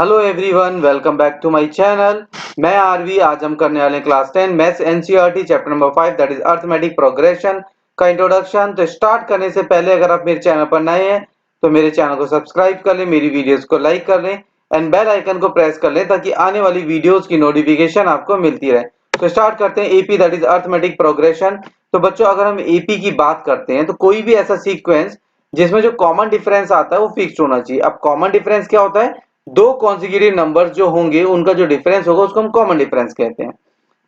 Hello everyone, welcome back to my channel. मैं आरवी। आज हम करने वाले हैं class 10 maths NCERT chapter number 5 that is arithmetic progression का इंट्रोडक्शन। तो स्टार्ट करने से पहले अगर आप मेरे चैनल पर नए हैं तो मेरे चैनल को सब्सक्राइब कर लें, मेरी वीडियोस को लाइक कर लें एंड बेल आइकन को प्रेस कर लें ताकि आने वाली वीडियोस की नोटिफिकेशन आपको मिलती रहे। तो स्टार्ट करते हैं AP that is arithmetic progression. तो बच्चों, अगर हम एपी की बात करते हैं तो कोई भी ऐसा सीक्वेंस जिसमें जो कॉमन डिफरेंस आता है वो फिक्स्ड होना चाहिए। अब कॉमन डिफरेंस क्या होता है? दो कॉन्जिक्यूटिव नंबर्स जो होंगे उनका जो डिफरेंस होगा उसको हम कॉमन डिफरेंस कहते हैं।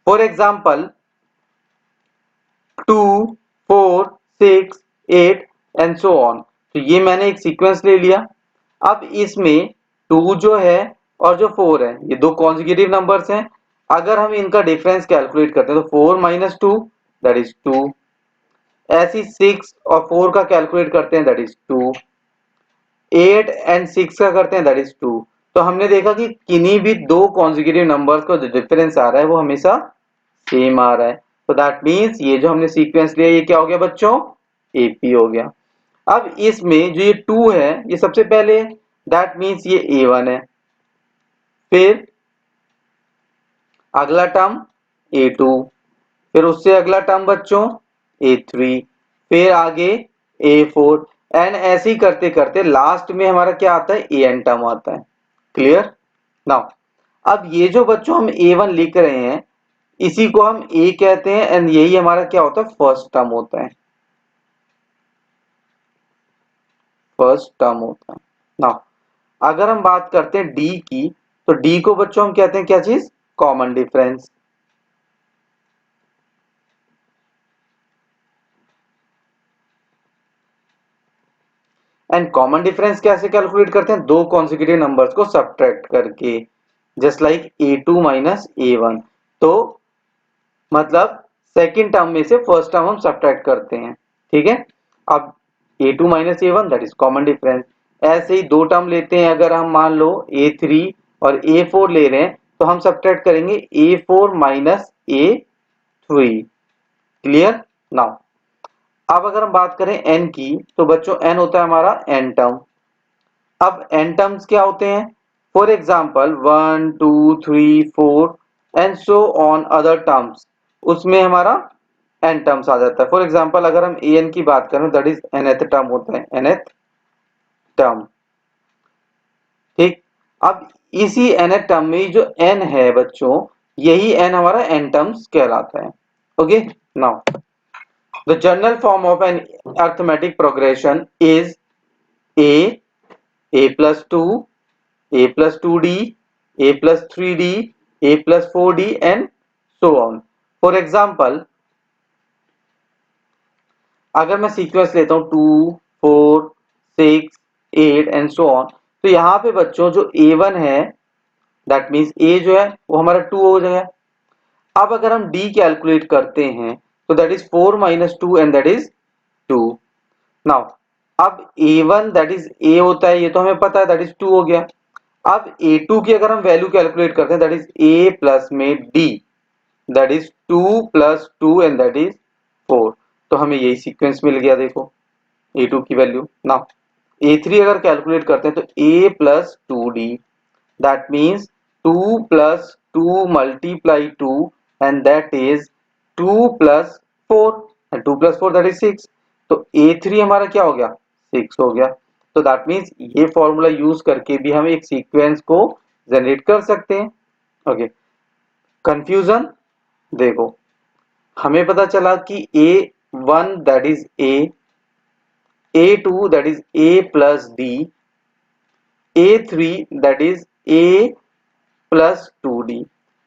For example 2, 4, 6, 8 and so on. तो ये मैंने एक सीक्वेंस ले लिया। अब इसमें 2 जो है और जो 4 है ये दो कॉन्जिक्यूटिव नंबर्स हैं। अगर हम इनका डिफरेंस कैलकुलेट करते हैं तो 4 माइनस 2 दैट इज 2। ऐसी 6 और 4 का कैलकुलेट करते हैं दैट इज 2। 8 एंड 6 का करते हैं दैट इज 2। तो हमने देखा कि किन्हीं भी दो कॉन्जिक्यूटिव नंबर्स का जो डिफरेंस आ रहा है वो हमेशा सेम आ रहा है। तो दैट मींस ये जो हमने सीक्वेंस लिया ये क्या हो गया बच्चों? एपी हो गया। अब इसमें जो ये 2 है ये सबसे पहले, दैट मींस ये A1 है। फिर अगला टर्म A2, फिर उससे अगला टर्म बच्चों A3, फिर आगे A4 एंड ऐसे ही करते करते लास्ट में हमारा क्या आता है? AN टर्म आता है। क्लियर? नाउ अब ये जो बच्चों हम A1 लिख रहे हैं इसी को हम A कहते हैं एंड यही हमारा क्या होता है? फर्स्ट टर्म होता है। फर्स्ट टर्म होता है। नाउ अगर हम बात करते हैं D की तो D को बच्चों हम कहते हैं क्या चीज? Common difference. And common difference कैसे कैलकुलेट करते हैं? दो कॉन्जिक्यूटिव नंबर्स को सब्ट्रैक्ट करके, just like A2 minus A1। तो मतलब सेकेंड टर्म में से फर्स्ट टर्म हम सब्ट्रैक्ट करते हैं। ठीक है। अब A2 minus A1 that is common difference. ऐसे ही दो टर्म लेते हैं, अगर हम मान लो A3 और A4 ले रहे हैं तो हम सब्ट्रैक्ट करेंगे A4 minus A3। Clear? Now अब अगर हम बात करें n की तो बच्चों n होता है हमारा n टर्म। अब n टर्म्स क्या होते हैं? For example 1, 2, 3, 4 and so on other terms, उसमें हमारा n टर्म्स आ जाता है। फॉर एग्जाम्पल अगर हम an की बात करें दैट इज nth टर्म होता है, nth टर्म। ठीक। अब इसी nth टर्म में जो n है बच्चों यही n हमारा n टर्म्स कहलाता है। Okay. Now the general form of an arithmetic progression is a plus 2, a plus 2d, a plus 3d, a plus 4d and so on. For example, अगर मैं सीक्वेंस लेता हूं 2, 4, 6, 8 एंड सो ऑन, तो यहाँ पे बच्चों जो A1 है दैट मीन्स A जो है वो हमारा 2 हो जाएगा। अब अगर हम D कैलकुलेट करते हैं तो that is 4 minus 2 and that is 2। Now अब A1 दैट इज A होता है ये तो हमें पता है दैट इज 2 हो गया। अब A2 की अगर हम वैल्यू कैलकुलेट करते हैं दैट इज A प्लस में D that is 2 plus 2 and that is 4। तो हमें यही सीक्वेंस मिल गया। देखो A2 की वैल्यू। नाउ A3 अगर कैलकुलेट करते हैं तो A plus 2D that means 2 plus 2 multiply 2 and that is 2 plus 4 and 2 plus 4 that is 6। तो A3 हमारा क्या हो गया? 6 हो गया। तो दैट मीन्स ये फॉर्मूला यूज करके भी हम एक सीक्वेंस को जनरेट कर सकते हैं। ओके। कंफ्यूजन? देखो हमें पता चला कि A1 that is A, A2 that is A plus D, A3 that is A plus 2D।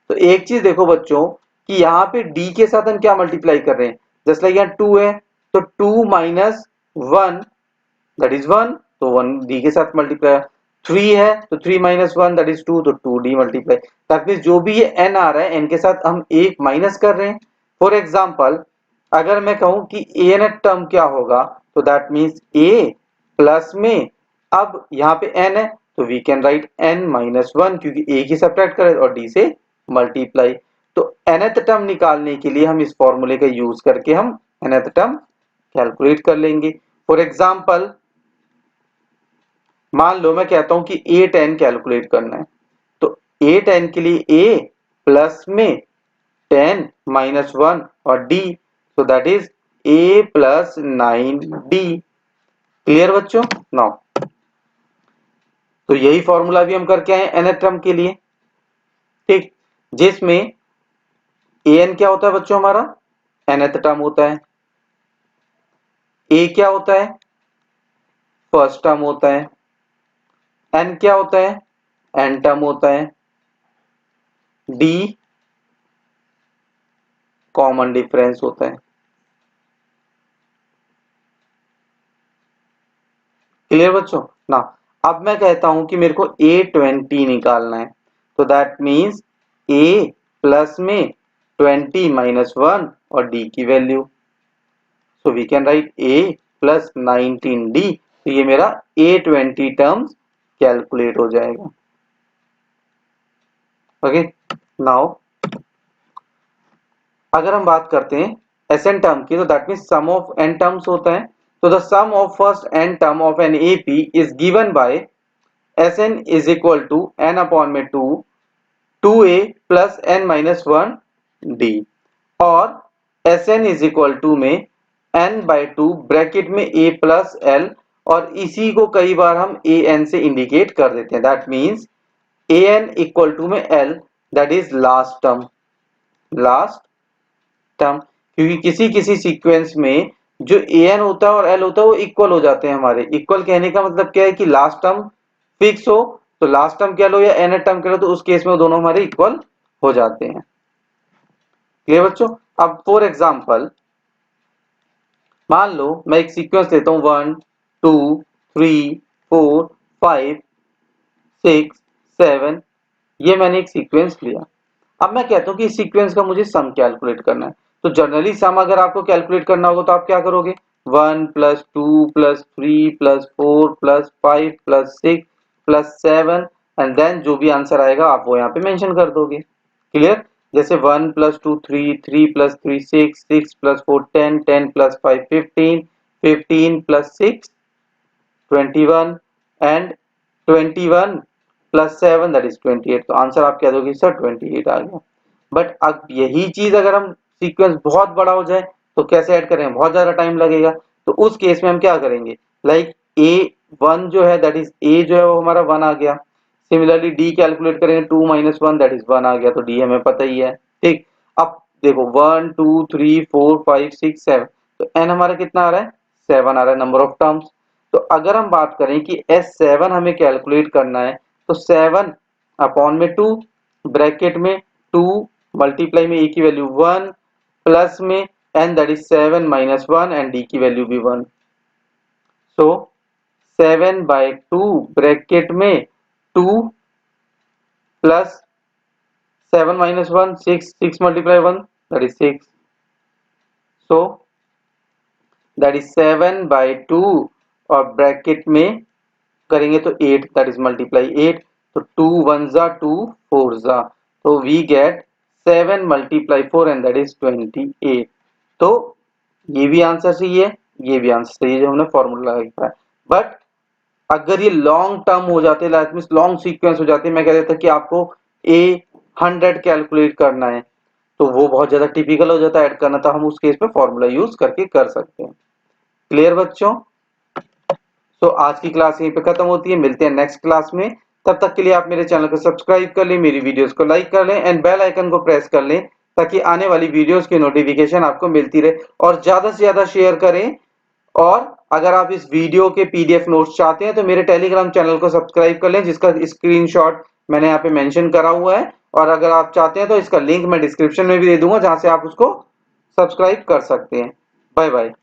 तो एक चीज देखो बच्चों कि यहाँ पे D के साथ हम क्या मल्टीप्लाई कर रहे हैं? जस्ट लाइक यहाँ 2 है तो 2 माइनस 1 दैट इज 1, तो 1 D के साथ मल्टीप्लाई। 3 है तो 3 माइनस 1 दैट इज 2, तो 2D मल्टीप्लाई। दैट मीन्स जो भी ये n आ रहा है n के साथ हम एक माइनस कर रहे हैं। फॉर एग्जाम्पल अगर मैं कहूं कि an टर्म क्या होगा तो दैट मीन्स a प्लस में, अब यहाँ पे n है तो we can write n minus 1 क्योंकि a की सब्ट्रैक्ट करें और d से मल्टीप्लाई। तो nth टर्म निकालने के लिए हम इस फॉर्मूले का यूज करके हम nth टर्म कैलकुलेट कर लेंगे। फॉर एग्जाम्पल मान लो मैं कहता हूं कि A10 कैलकुलेट करना है A10 के लिए A प्लस में 10 माइनस 1 और D, so that is A plus 9D। Clear बच्चों? नाउ तो यही फॉर्मूला भी हम करके आए nth टर्म के लिए, ठीक, जिसमें an क्या होता है बच्चों हमारा, nth टर्म होता है, a क्या होता है, फर्स्ट टर्म होता है, n क्या होता है, n टर्म होता है, d कॉमन डिफरेंस होता है। क्लियर बच्चों? ना अब मैं कहता हूं कि मेरे को A20 निकालना है, तो दैट मीन्स A प्लस में 20 माइनस 1 और D की value, so we can write A plus 19D। तो ये मेरा A20 टर्म्स कैलकुलेट हो जाएगा। ओके, नाउ अगर हम बात करते हैं Sn टर्म की, तो that means sum of n terms होता है। तो the sum of first n term of an AP is given by Sn is equal to n upon में 2a plus n minus 1d, और Sn is equal to में n by 2 bracket में a plus l, और इसी को कई बार हम an से इंडिकेट कर देते हैं, that means an equal to में l, that is last term, last term, क्योंकि किसी किसी सीक्वेंस में जो an होता है और l होता है वो इक्वल हो जाते हैं हमारे। इक्वल कहने का मतलब क्या है कि लास्ट टर्म फिक्स हो, तो लास्ट टर्म कह लो या nth टर्म कह लो, तो उस केस में वो दोनों हमारे इक्वल हो जाते हैं। क्लियर बच्चों? अब फॉर एग्जांपल मान लो मैं एक सीक्वेंस लेता हूं 1 2 3 4 5 6 7, ये मैंने एक सीक्वेंस लिया। अब मैं कहता हूं कि इस सीक्वेंस का मुझे सम कैलकुलेट करना है, तो जनरली सम अगर आपको कैलकुलेट करना होगा तो आप क्या करोगे, 1 plus 2 plus 3 plus 4 plus 5 plus 6 plus 7, and then जो भी आंसर आएगा आप वो यहाँ पे मेंशन कर दोगे। क्लियर? जैसे 1 plus 2 3, 3 plus 3 6, 6 plus 4 10, 10 plus 5 15, 15 plus 6 21, and 21 plus 7 that is 28। तो आंसर आप कह दोगे सर 28 आ गया। बट अब यही चीज अगर हम सीक्वेंस बहुत बड़ा हो जाए तो कैसे ऐड करें, बहुत ज्यादा टाइम लगेगा, तो उस केस में हम क्या करेंगे, लाइक A1 जो है दैट इज A जो है वो हमारा 1 आ गया। सिमिलरली D कैलकुलेट करेंगे 2 माइनस 1 दैट इज 1 आ गया, तो D हमें पता ही है। ठीक, अब देखो 1 2 3 4 5 6 7, तो n हमारा कितना आ रहा है, 7 आ रहा है, नंबर ऑफ टर्म्स। तो अगर हम बात करें कि S7 हमें कैलकुलेट करना है, तो 7 अपॉन में 2 ब्रैकेट में 2 मल्टीप्लाई में a की वैल्यू 1 प्लस में n that is 7 minus 1 and d की वैल्यू भी 1, सो 7 बाई 2 ब्रैकेट में 2 plus 7 minus 1 6, 6 multiply 1 that is 6, so that is 7 by 2 और ब्रैकेट में करेंगे तो 8 दैट इज मल्टीप्लाई 8, तो 2 1 जा 2 4 जा, तो we get 7 multiply 4 and that is 28। तो ये भी आंसर सही है, ये भी आंसर सही है जो हमने फॉर्मूला लगाया। बट अगर ये लॉन्ग टर्म हो जाते, दैट मींस लॉन्ग सीक्वेंस हो जाते, मैं कह देता कि आपको A100 कैलकुलेट करना है, तो वो बहुत ज्यादा टिपिकल हो जाता है ऐड करना, तो हम उस केस में फॉर्मूला यूज करके कर सकते हैं। क्लियर बच्चों? तो आज की क्लास यहीं पे खत्म होती है, मिलते हैं नेक्स्ट क्लास में। तब तक के लिए आप मेरे चैनल को सब्सक्राइब कर लें, मेरी वीडियोस को लाइक कर लें एंड बेल आइकन को प्रेस कर लें, ताकि आने वाली वीडियोस की नोटिफिकेशन आपको मिलती रहे, और ज्यादा से ज्यादा शेयर करें। और अगर आप इस वीडियो के पीडीएफ नोट्स चाहते हैं तो मेरे टेलीग्राम चैनल को सब्सक्राइब कर लें, जिसका स्क्रीनशॉट मैंने यहाँ पे मेंशन करा हुआ है, और अगर आप चाहते हैं तो इसका लिंक मैं डिस्क्रिप्शन में भी दे दूंगा, जहां से आप उसको सब्सक्राइब कर सकते हैं। Bye bye.